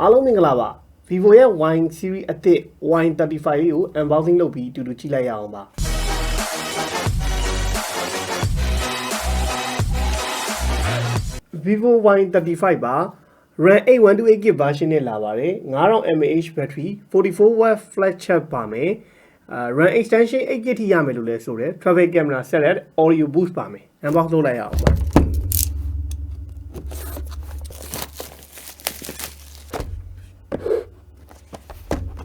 အားလုံးမင်္ဂလာပါ ViVO ရဲ့ Y series အသစ် Y35 လေးကို unboxing လုပ်ပြီးအတူတူကြည့်လိုက်ရအောင်ပါ ViVO Y35 ပါ RAM 8128GB version နဲ့လာပါတယ်9000 mAh battery 44W flash charge ပါမယ်RAM extension 8GB ထိရမယ်လို့လည်းဆိုတယ် travel camera set at audio boost ပါမယ် unbox လုပ်လိုက်ရအောင်ပါ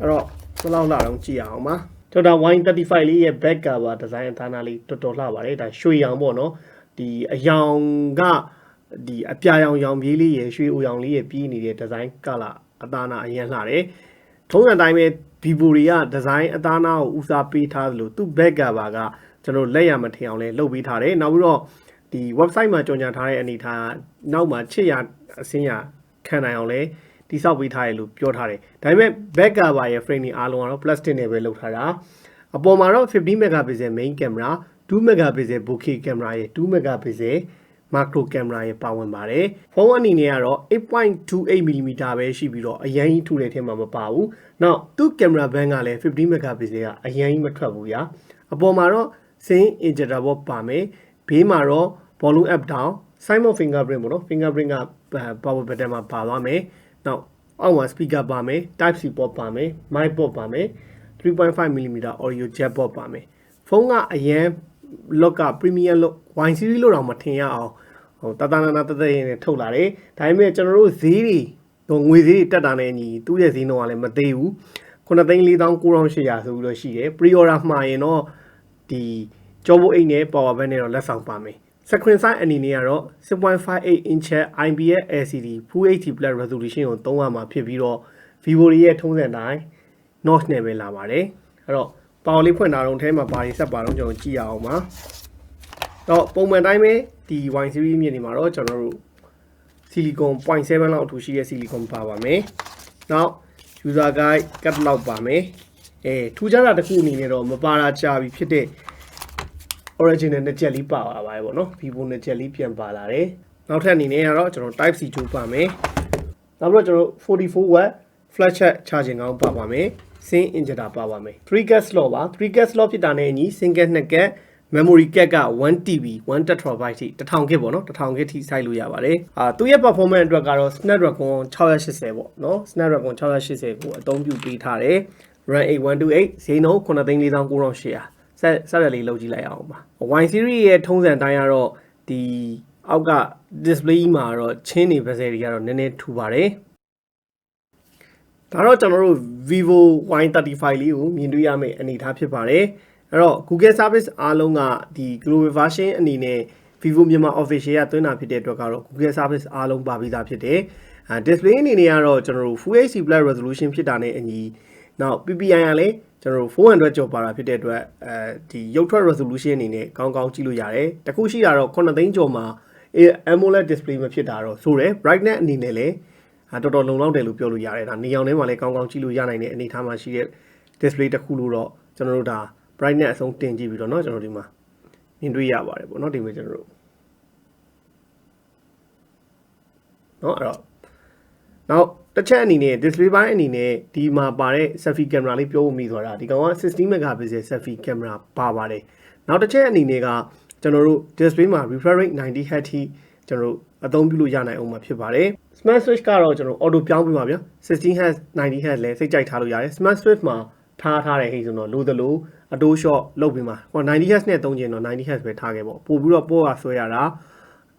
အဲ့တော့ဘယ်လောက်လာတော့ကြည့်အောင်ပါကျွန်တော် Y35 လေးရဲ့ back cover design အသားနာလေးတော်တော်လှပါတယ်ဒါရွှေရောင်ပေါ့နော်ဒီအယောင်ကဒီအပြာရောင်ရောင်ပြေးလေးရဲ့ရွှေအိုရောင်လေးရဲ့ပြီးနေတဲ့ design color အသားနာအရင်လှတယ်ထုံးစံတိုင်းပဲ ViVO တွေက design အသားနာကိုဦးစားပေးထားသလိုသူ့ back cover ကကျွန်တော်လက်ရမထင်အောင်လဲလုပ်ပေးထားတယ်နောက်ပြီးတော့ဒီ website မှာကြော်ညာထားတဲ့အနေထားနောက်မှာချစ်ရအစင်းရခံနိုင်အောင်လဲတိဆောက်ပေးထားရလို့ပြောထားတယ်ဒါပေမဲ့ back cover ရဲ့ frame အားလုံးကတော့ plastic နဲ့ပဲလုပ်ထားတာအပေါ်မှာတော့50 megapixel main camera 2 megapixel bokeh camera ရဲ့2 megapixel macro camera ရဲ့ပါဝင်ပါတယ်ဖုန်းအနေနဲ့ကတော့ 8.28mm ပဲရှိပြီးတော့အရင်ကြီးထူတဲ့ထဲမှာမပါဘူးနောက်သူ့ camera band ကလည်း50 megapixel ကအရင်ကြီးမထွက်ဘူးညာအပေါ်မှာတော့ scene injector box ပါမယ်ဘေးမှာတော့ volume up down Simon fingerprint ပေါ့နော် fingerprint က power button မှာပါသွားမယ်နောက်အောက်မှာ speaker ပါမယ် type C port ပါမယ် mic port ပါမယ် 3.5mm audio jack port ပါမယ်ဖုန်းကအရင် look က premium look Y series လို့တော့မထင်ရအောင်ဟိုတတနာတသက်ရင်ထုတ်လာတယ်ဒါပေမဲ့ကျွန်တော်တို့ဈေးတွေငွေဈေးတွေတက်တာနဲ့ညီသူ့ရဲ့ဈေးနှုန်းကလည်းမသေးဘူး9,400,9,800ဆိုပြီးတော့ရှိတယ် pre order မှာရင်တော့ဒီကြောပိုးအိတ်နဲ့ power bank နဲ့တော့လက်ဆောင်ပါမယ် screen size အနေနဲ့ကတော့ 6.58 inch IPS LCD Full HD Plus resolution ကိုသုံးရမှာဖြစ်ပြီးတော့ ViVO ရဲ့ထုံးစံတိုင်း notch နဲ့ပဲလာပါတယ်အဲ့တော့power လေးဖွင့်တာတော့အဲမှာဘာတွေဆက်ပါတော့ကျွန်တော်ကြည့်ရအောင်ပါတော့ပုံမှန်တိုင်းပဲဒီ Y series မြင်နေမှာတော့ကျွန်တော်တို့ silicon 0.7 လောက်အထူရှိတဲ့ silicon ပါပါမယ်နောက် user guide catalog ပါမယ်ထူးခြားတာတစ်ခုအနေနဲ့တော့မပါတာကြာပြီဖြစ်တဲ့ original နဲ့ချက်လေးပါလာပါတယ်ပေါ့နော် ViVO နဲ့ချက်လေးပြန်ပါလာတယ်နောက်ထပ်အနေနဲ့ကတော့ကျွန်တော် type C ဂျိုးပါမယ်နောက်ပြီးတော့ကျွန်တော် 44W flash charging ကောင်းပါပါမယ် scene injector ပါပါမယ် 3 gas slot ပါ 3 gas slot ဖြစ်တာနဲ့အညီ single 2 gas memory card က 1TB 1 terabyte ထိ 1000GB ပေါ့နော် 1000GB ထိစိုက်လို့ရပါတယ်သူ့ရဲ့ performance အတွက်ကတော့ Snapdragon 680ပေါ့နော် Snapdragon 680ကိုအသုံးပြုပေးထားတယ် RAM 8128ဈေးနှုန်း 9,400,9,800ဆက်ရက်လေးလုပ်ကြည့်လိုက်အောင်ပါ Y series ရဲ့ထုံးစံတိုင်းကတော့ဒီအောက်က display မှာတော့ချင်းနေပါစေတွေကတော့နည်းနည်းထူပါတယ်ဒါတော့ကျွန်တော်တို့ ViVO Y35 လေးကိုမြင်တွေ့ရမယ့်အနေအထားဖြစ်ပါတယ်အဲ့တော့ Google service အားလုံးကဒီ global version အနေနဲ့ ViVO မြန်မာ official ကသွင်းတာဖြစ်တဲ့အတွက်ကတော့ Google service အားလုံးပါပြီးသားဖြစ်တယ်display အနေနဲ့ကတော့ကျွန်တော်တို့ Full HD Plus resolution ဖြစ်တာနဲ့အညီနောက် PPI ကလည်းကျွန်တော်တို့400ကျော်ပါတာဖြစ်တဲ့အတွက်ဒီရုပ်ထွက် resolution အနေနဲ့ကောင်းကောင်းကြည့်လို့ရတယ်တခုရှိတာတော့9သိန်းကျော်မှာ AMOLED display မဖြစ်တာတော့ဆိုတယ် brightness အနေနဲ့လည်းတော်တော်လုံလောက်တယ်လို့ပြောလို့ရတယ်ဒါနေအောင်ထဲမှာလည်းကောင်းကောင်းကြည့်လို့ရနိုင်တဲ့အနေအထားမှာရှိတဲ့ display တစ်ခုလို့တော့ကျွန်တော်တို့ဒါ brightness အဆုံးတင်ကြည့်ပြီးတော့เนาะကျွန်တော်ဒီမှာမြင်တွေ့ရပါတယ်ပေါ့เนาะဒီမှာကျွန်တော်တို့เนาะအဲ့တော့နောက်တစ်ချက်အနေနဲ့ display ပိုင်းအနေနဲ့ဒီမှာပါတဲ့ selfie camera လေးပြောဖို့မိသွားတာဒီကောင်က16 megapixel selfie camera ပါပါတယ်နောက်တစ်ချက်အနေနဲ့ကကျွန်တော်တို့ display မှာ refresh rate 90Hz ထိကျွန်တော်တို့အသုံးပြုလို့ရနိုင်အောင်မှာဖြစ်ပါတယ် smart switch ကတော့ကျွန်တော် auto ပြောင်းပေးပါဗျာ 16Hz 90Hz လဲစိတ်ကြိုက်ထားလို့ရတယ် smart switch မှာထားတဲ့ဟိဆိုတော့လိုသလိုအတိုး shot လုပ်ပေးမှာဟို 90Hz နဲ့သုံးချင်တော့ 90Hz ပဲထားခဲ့ပေါ့ပို့ပြီးတော့ပေါ်ကဆွဲရတာ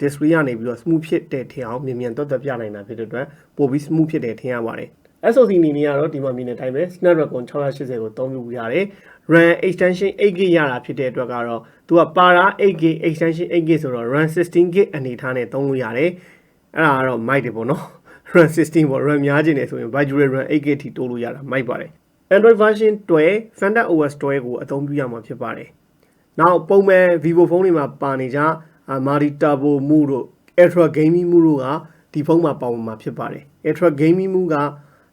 display ကနေပြီးတော့ smooth ဖြစ်တဲ့ထင်အောင်မြန်တွတ်ပြနိုင်တာဖြစ်တဲ့အတွက်ပို့ပြီး smooth ဖြစ်တယ်ထင်ရပါတယ် SoC အနေနဲ့ကတော့ဒီမှာမြင်တဲ့အတိုင်းပဲ Snapdragon 680ကိုသုံးပြုရတယ် RAM extension 8GB ရတာဖြစ်တဲ့အတွက်ကတော့သူကပါတာ 8GB extension 8GB ဆိုတော့ RAM 16GB အနေထားနဲ့သုံးလို့ရတယ်အဲ့ဒါကတော့ mic တယ်ပေါ့နော် RAM 16ပေါ့ RAM များခြင်းနေဆိုရင် virtual RAM 8GB ထိတိုးလို့ရတာ mic ပါတယ် Android version 12 Phantom OS 12ကိုအသုံးပြုရမှာဖြစ်ပါတယ်နောက်ပုံမှန် ViVO ဖုန်းတွေမှာပါနေကြMulti Turbo Mode တို့ Ultra Gaming Mode တို့ကဒီဖုန်းမှာပါဝင်မှာဖြစ်ပါတယ် Ultra Gaming Mode က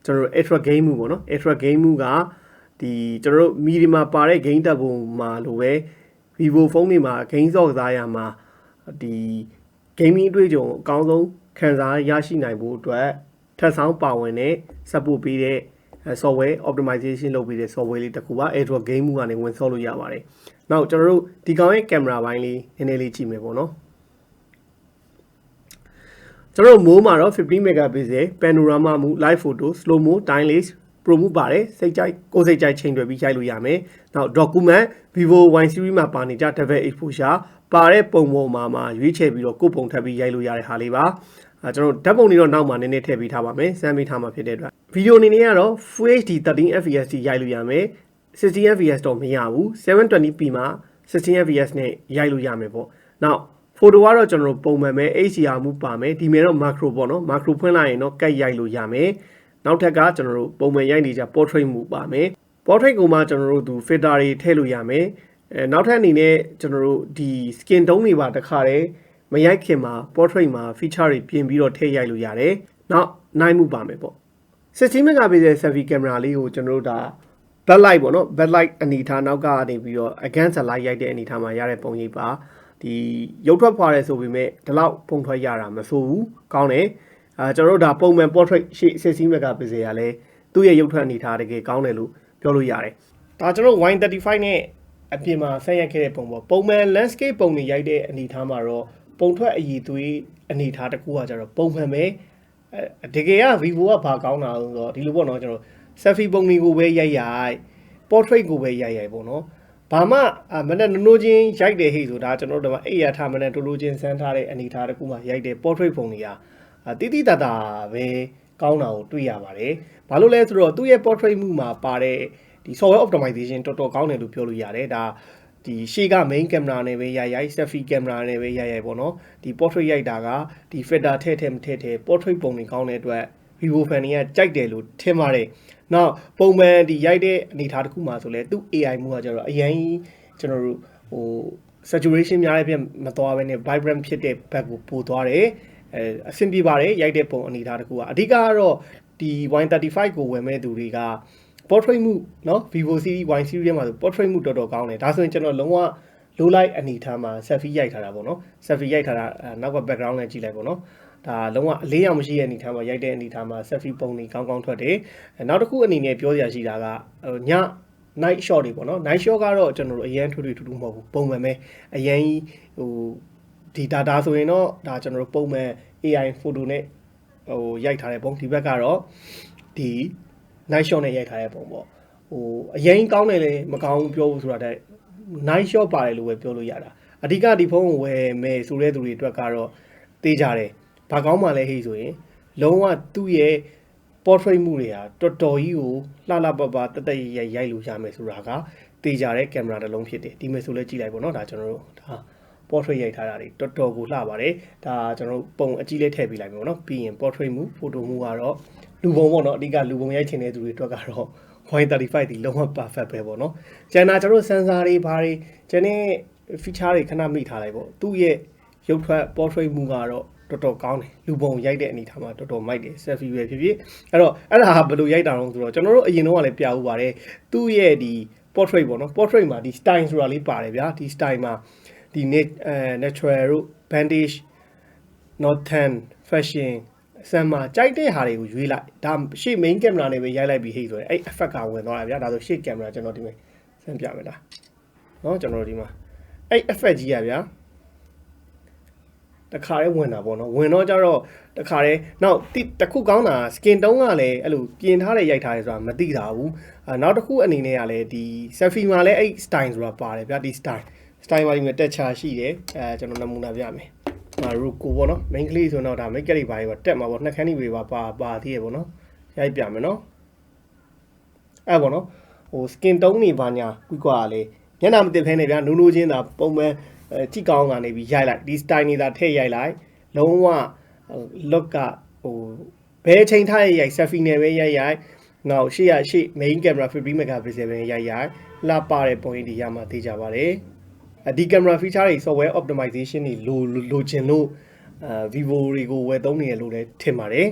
ကျွန်တော်တို့ Ultra Game Mode ပေါ့နော် Ultra Game Mode ကဒီကျွန်တော်တို့ MIDI မှာပါတဲ့ game တက်ပုံမှာလိုပဲ ViVO ဖုန်းတွေမှာ game ဆော့ကစားရမှာဒီ gaming အတွေ့အကြုံအကောင်းဆုံးခံစားရရှိနိုင်ဖို့အတွက် ထပ်ဆောင်ပါဝင်တဲ့ support ပေးတဲ့ software optimization လုပ်ပြီးတဲ့ software လေးတစ်ခုပါအဲ့တော့ game မှုကနေဝင်ဆော့လို့ရပါတယ်နောက်ကျွန်တော်တို့ဒီကောင်ရဲ့ camera ဘိုင်းလေးနည်းနည်းလေးကြည့်မယ်ပေါ့နော်ကျွန်တော်မိုးမှာတော့50 megapixel panorama မှု live photo slow mo time lapse pro မှုပါတယ်စိတ်ကြိုက်ကိုယ်စိတ်ကြိုက်ချိန်တွယ်ပြီးရိုက်လို့ရမယ်နောက် document ViVO Y series မှာပါနေကြ double exposure ပါတဲ့ပုံပေါ်မှာရွေးချယ်ပြီးတော့ကိုယ်ပုံထပ်ပြီးရိုက်လို့ရတဲ့ဟာလေးပါကျွန်တော်ဓာတ်ပုံတွေတော့နောက်မှာနည်းနည်းထည့်ပေးထားပါမယ်စမ်းပေးထားမှာဖြစ်တဲ့အတွက်ဗီဒီယိုအနေနဲ့ကတော့ Full HD 13 fps ရိုက်လို့ရမယ်60 fps တော့မရဘူး 720p မှာ60 fps နဲ့ရိုက်လို့ရမယ်ပေါ့နောက်ဖိုတိုကတော့ကျွန်တော်တို့ပုံမှန်ပဲ HDR မှုပါမယ်ဒီမဲ့တော့ macro ပေါ့နော် macro ဖွင့်လိုက်ရင်တော့ကတ်ရိုက်လို့ရမယ်နောက်ထပ်ကကျွန်တော်တို့ပုံမှန်ရိုက်နေကြ portrait မှုပါမယ် portrait ကိုမှကျွန်တော်တို့သူ filter တွေထည့်လို့ရမယ်နောက်ထပ်အနေနဲ့ကျွန်တော်တို့ဒီ skin tone တွေပါတစ်ခါတည်းမရိုက်ခင်မှာ portrait မှာ feature တွေပြင်ပြီးတော့ထည့်ရိုက်လို့ရတယ်နောက်နိုင်မှုပါမယ်ပေါ့60 megapixel selfie camera လေးကိုကျွန်တော်တို့ဒါ backlight ပေါ့နော် backlight အနေထားနောက်ကနေပြီးတော့ against light ရိုက်တဲ့အနေထားမှာရတဲ့ပုံရိပ်ပါဒီရုပ်ထွက်ဖွာတယ်ဆိုပေမဲ့ဒီလောက်ပုံထွက်ရတာမဆိုဘူးကောင်းတယ်ကျွန်တော်တို့ဒါပုံမှန် portrait ရှေ့60 megapixel ရလဲသူ့ရဲ့ရုပ်ထွက်အနေထားတကယ်ကောင်းတယ်လို့ပြောလို့ရတယ်ဒါကျွန်တော် Y35 နဲ့အပြင်မှာဆက်ရိုက်ခဲ့တဲ့ပုံပေါ့ပုံမှန် landscape ပုံတွေရိုက်တဲ့အနေထားမှာတော့ပုံထွက်အရည်သွေးအနေထားတစ်ခုကကျတော့ပုံမှန်ပဲတကယ်က ViVO ကဘာကောင်းတာဆိုတော့ဒီလိုပေါ့နော်ကျွန်တော် selfie ပုံတွေကိုပဲရိုက် portrait ကိုပဲရိုက်ပေါ့နော်ဘာမှမနဲ့နိုးချင်းရိုက်တယ်ဟိဆိုတာကျွန်တော်တို့ကအိယာထားမနဲ့တိုးချင်းစမ်းထားတဲ့အနေထားတစ်ခုမှရိုက်တဲ့ portrait ပုံတွေကတိတိတတ်တာပဲကောင်းတာကိုတွေ့ရပါတယ်ဘာလို့လဲဆိုတော့သူ့ရဲ့ portrait မှုမှာပါတဲ့ဒီ software optimization တော်တော်ကောင်းတယ်လို့ပြောလို့ရတယ်ဒါဒီရှေ့က main camera နဲ့ပဲရိုက် selfie camera နဲ့ပဲရိုက်ပေါ့နော်ဒီ portrait ရိုက်တာကဒီ filter ထည့်မထည့် portrait ပုံတွေကောင်းတဲ့အတွက် ViVO fan တွေကကြိုက်တယ်လို့ထင်ပါတယ်နောက်ပုံမှန်ဒီရိုက်တဲ့အနေထားတစ်ခုမှာဆိုလဲသူ AI မှုကကျတော့အရင်ကျွန်တော်တို့saturation များတဲ့ပြမသွားဘဲနဲ့ vibrant ဖြစ်တဲ့ဘက်ကိုပို့သွားတယ်အဆင်ပြေပါတယ်ရိုက်တဲ့ပုံအနေထားတစ်ခုကအဓိကကတော့ဒီ Y35 ကိုဝယ်မဲ့သူတွေက portrait မှုเนาะ ViVO series Y series ထဲမှာဆို portrait မှုတော်တော်ကောင်းတယ်ဒါဆိုရင်ကျွန်တော်လုံးဝ low light အနေထားမှာ selfie ရိုက်ထားတာပေါ့နော် selfie ရိုက်ထားတာနောက်က background နဲ့ကြည့်လိုက်ပေါ့နော်ဒါလုံးဝအလေးအောင်မရှိတဲ့အနေထားမှာရိုက်တဲ့အနေထားမှာ selfie ပုံတွေကောင်းထွက်တယ်နောက်တစ်ခုအနေနဲ့ပြောစရာရှိတာကည night shot တွေပေါ့နော် night shot ကတော့ကျွန်တော်တို့အရန်ထူးမဟုတ်ဘူးပုံမှန်ပဲအရန်ဟိုဒီ data ဆိုရင်တော့ဒါကျွန်တော်တို့ပုံမှန် AI photo နဲ့ရိုက်ထားတဲ့ပုံဒီဘက်ကတော့ဒီ night shot နဲ့ရိုက်ထားတဲ့ပုံပေါ့အရင်ကောင်းတယ်လေမကောင်းဘူးပြောဘူးဆိုတာတဲ့ night shot ပါတယ်လို့ပဲပြောလို့ရတာအဓိကဒီဖုန်းကိုဝယ်မယ်ဆိုတဲ့သူတွေအတွက်ကတော့တေးကြတယ်ဘာကောင်းမှလဲဟိဆိုရင်လုံးဝသူ့ရဲ့ portrait မှုတွေဟာတော်တော်ကြီးကိုလှပပတသက်ရိုက်လို့ရမယ်ဆိုတာကတေးကြတဲ့ကင်မရာတစ်လုံးဖြစ်တယ်ဒီမဲ့ဆိုလဲကြည့်လိုက်ပေါ့နော်ဒါကျွန်တော်တို့ဒါ portrait ရိုက်ထားတာတွေတော်တော်ကိုလှပါတယ်ဒါကျွန်တော်တို့ပုံအကြီးလေးထည့်ပေးလိုက်မယ်ပေါ့နော်ပြီးရင် portrait မှု photo မှုကတော့လူပုံပေါ့နော်အဓိကလူပုံရိုက်ချင်တဲ့သူတွေအတွက်ကတော့Y35 ဒီလုံးဝ perfect ပဲပေါ့နော်ကျန်တာကျွန်တော် sensor တွေဘာတွေကျန်တဲ့ feature တွေခဏမိထားလိုက်ပေါ့သူ့ရဲ့ရုပ်ထွက် portrait မှုကတော့တော်တော်ကောင်းတယ်လူပုံရိုက်တဲ့အနေထားမှာတော်တော်မိုက်တယ် selfie ပဲဖြစ်ဖြစ်အဲ့တော့အဲ့ဒါဘယ်လိုရိုက်တာလဲဆိုတော့ကျွန်တော်တို့အရင်တော့လည်းပြဦးပါတယ်သူ့ရဲ့ဒီ portrait ပေါ့နော် portrait မှာဒီ style ဆိုတာလေးပါတယ်ဗျာဒီ style မှာဒီ natural တို့ bandage northern fashion ဆမ်မာကြိုက်တဲ့ဟာတွေကိုရွေးလိုက်ဒါရှေ့ main camera နဲ့ပဲရိုက်လိုက်ပြီးဟိဆိုရင်အဲ့ effect ကဝင်သွားတာဗျာဒါဆိုရှေ့ camera ကျွန်တော်ဒီမှာဆန်းပြမယ်လားเนาะကျွန်တော်ဒီမှာအဲ့ effect ကြီးอ่ะဗျာတခါလေးဝင်တာပေါ့နော်ဝင်တော့ကြတော့တခါလေးနောက်တစ်ခုကောင်းတာ skin tone ကလည်းအဲ့လိုပြင်ထားတဲ့ရိုက်ထားတယ်ဆိုတာမသိတာဘူးနောက်တစ်ခုအနေနဲ့ကလည်းဒီ selfie မှာလည်းအဲ့ style ဆိုတာပါတယ်ဗျာဒီ style မှာဒီမှာ texture ရှိတယ်ကျွန်တော်နမူနာပြမယ်ရူကိုပေါ့နော် main ကလေးဆိုတော့ဒါ make up တွေပါရောတက်မှာပေါ့နှက်ခမ်းတွေပါသေးရပေါ့နော်ရိုက်ပြမယ်နော်အဲ့ပေါ့နော်ဟို skin tone တွေပါညာကွာလေမျက်နှာမတက်ဖဲနေဗျာနိုးချင်းသာပုံမှန်ကြည့်ကောင်းကနေပြီးရိုက်လိုက်ဒီ style နေတာထည့်ရိုက်လိုက်လုံးဝ look ကဟိုဘယ်ချိန်ထားရိုက် selfie နဲ့ပဲရိုက်နောက်ရှေ့ main camera 50 megapixel ပဲရိုက်လှပတဲ့ပုံရိပ်တွေရမှသိကြပါတယ်ဒီ camera feature တွေ software optimization တွေလိုချင်လို့ ViVO တွေကိုဝယ်သုံးနေရလို့လည်းထင်ပါတယ်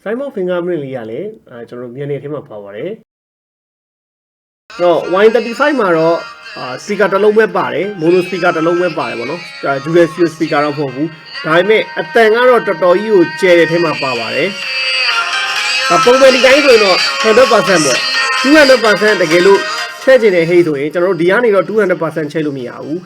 Simon fingerprint လေးကလည်းကျွန်တော်မျက်နှာထဲမှာပါပါတယ်အဲ့တော့ Y35 မှာတော့ speaker တစ်လုံးပဲပါတယ် mono speaker တစ်လုံးပဲပါတယ်ပေါ့နော် USB speaker တော့မဟုတ်ဘူးဒါပေမဲ့အတန်ကတော့တော်တော်ကြီးကိုကျယ်တဲ့ထဲမှာပါပါတယ်ပုံမှန်ဒီတိုင်းဆိုရင်တော့ 100% ပေါ့ 200% တကယ်လို့ထည့်ချင်တဲ့ hate ဆိုရင်ကျွန်တော်တို့ဒီကနေတော့ 200% ချိန်လို့မရဘူး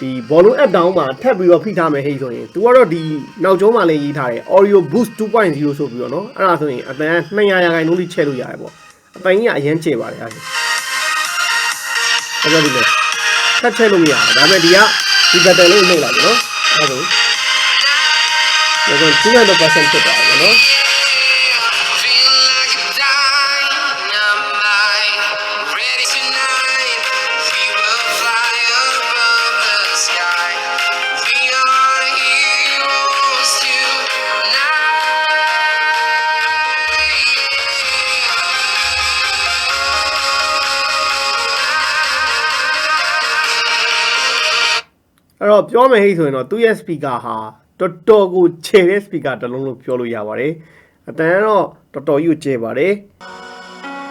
ဒီ volume up down မှာထပ်ပြီးတော့ဖိထားမယ် hate ဆိုရင် तू ကတော့ဒီနောက်ကျောမှာလည်းရေးထားတယ် audio boost 2.0 ဆိုပြီးတော့เนาะအဲ့ဒါဆိုရင်အတန်200%လေးချက်လို့ရတယ်ပေါ့အတန်ကြီးကအရင်ကျယ်ပါတယ်အဲ့ဒါအဲ့ဒါဒီလိုထပ်ချက်လို့မရဘူးဒါပေမဲ့ဒီဘက်တန်လေးနှိပ်လိုက်ပြီเนาะအဲ့ဒါဆိုဒါက200% ဖြစ်သွားတယ်เนาะအဲ့တော့ပြောမယ်ဟိဆိုရင်တော့သူ့ရဲ့ speaker ဟာတော်တော်ကိုခြေတဲ့ speaker တစ်လုံးလို့ပြောလို့ရပါတယ်အတန်ကတော့တော်တော်ကြီးကိုခြေပါတယ်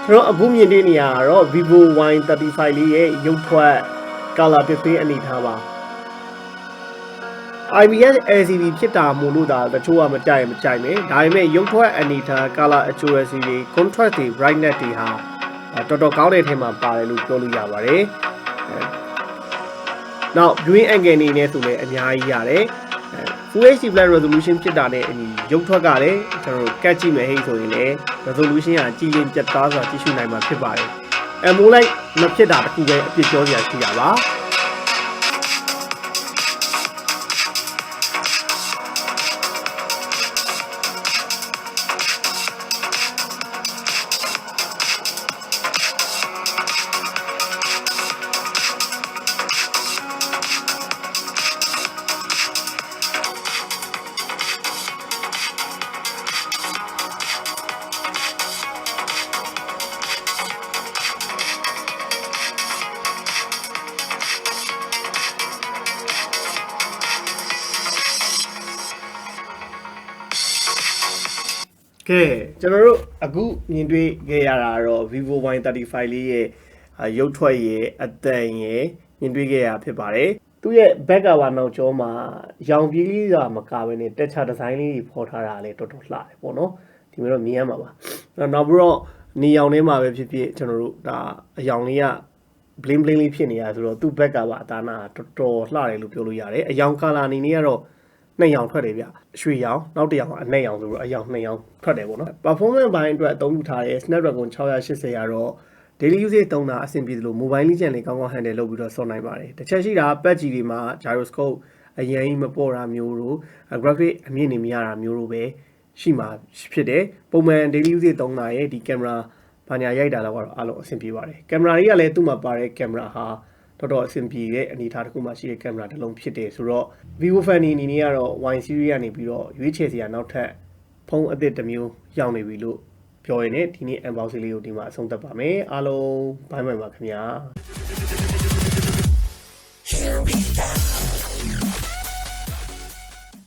ဆိုတော့အခုမြင်တဲ့နေရာကတော့ ViVO Y35 လေးရဲ့ရုပ်ထွက် color display အနေထားပါ IPS LCD ဖြစ်တာမို့လို့ဒါတချို့ကမကြိုက်မယ်ဒါပေမဲ့ရုပ်ထွက်အနေထား color accuracy တွေ contrast တွေ brightness တွေဟာတော်တော်ကောင်းတဲ့ထဲမှာပါတယ်လို့ပြောလို့ရပါတယ်နောက် viewing angle အနေနဲ့ဆိုလည်းအများကြီးရတယ် Full HD Plus resolution ဖြစ်တာနဲ့အညီရုပ်ထွက်ကလည်းကျွန်တော်တို့ကတ်ကြည့်မယ်ဟိဆိုရင်လည်း resolution ကကြည်လင်ပြတ်သားစွာကြည့်ရှုနိုင်မှာဖြစ်ပါတယ် AMOLED မဖြစ်တာတခုပဲအပြစ်ပြောစရာရှိတာပါကဲကျွန်တော်တို့အခုမြင်တွေ့ခဲ့ရတာတော့ ViVO Y35 လေးရဲ့ရုပ်ထွက်ရဲ့အတန်ရဲ့မြင်တွေ့ခဲ့ရဖြစ်ပါတယ်သူ့ရဲ့ back cover နောက်ကျောမှာရောင်ပြေးလေးကမကဘဲနဲ့တက်ချဒီဇိုင်းလေးတွေဖော်ထားတာလည်းတော်တော်လှတယ်ပေါ့နော်ဒီမျိုးတော့မြင်ရမှာပါနောက်ပြီးတော့နေရောင်ထဲမှာပဲဖြစ်ဖြစ်ကျွန်တော်တို့ဒါအရောင်လေးက bling bling လေးဖြစ်နေရဆိုတော့သူ့ back cover အသားနာတော်တော်လှတယ်လို့ပြောလို့ရတယ်အရောင် color အနေနဲ့ကတော့နှစ်ရောင်ထွက်တယ်ဗျရွှေရောင်နောက်တစ်ရောင်အနက်ရောင်ဆိုတော့အရောင်နှစ်ရောင်ထွက်တယ်ပေါ့နော် performance ဘိုင်းအတွက်အသုံးပြုထားတဲ့ Snapdragon 680ကတော့ daily usage သုံးတာအဆင်ပြေသလို mobile လေးကျန်လေးကောင်းကောင်း handle လုပ်ပြီးတော့ဆော့နိုင်ပါတယ်တစ်ချက်ရှိတာ patch ကြီးတွေမှာ gyroscope အရင်ကြီးမပေါ်တာမျိုးတို့ graphic အမြင့်နေမရတာမျိုးတို့ပဲရှိမှာဖြစ်တယ်ပုံမှန် daily usage သုံးတာရဲ့ဒီ camera ဘာညာရိုက်တာတော့အားလုံးအဆင်ပြေပါတယ် camera တွေကလည်းသူ့မှာပါတဲ့ camera ဟာတော်တော်အဆင်ပြေတဲ့အနေအထားတစ်ခုမှရှိတဲ့ camera တစ်လုံးဖြစ်တယ်ဆိုတော့ ViVO fan အနေနဲ့ကတော့ Y series ကနေပြီးတော့ရွေးချယ်စရာနောက်ထပ်ဖုန်းအသစ်တစ်မျိုးရောက်နေပြီလို့ပြောရင်ဒီနေ့ unboxing လေးကိုဒီမှာအဆုံးသတ်ပါမယ်အားလုံးဘိုင်းဘိုင်ပါခင်ဗျာ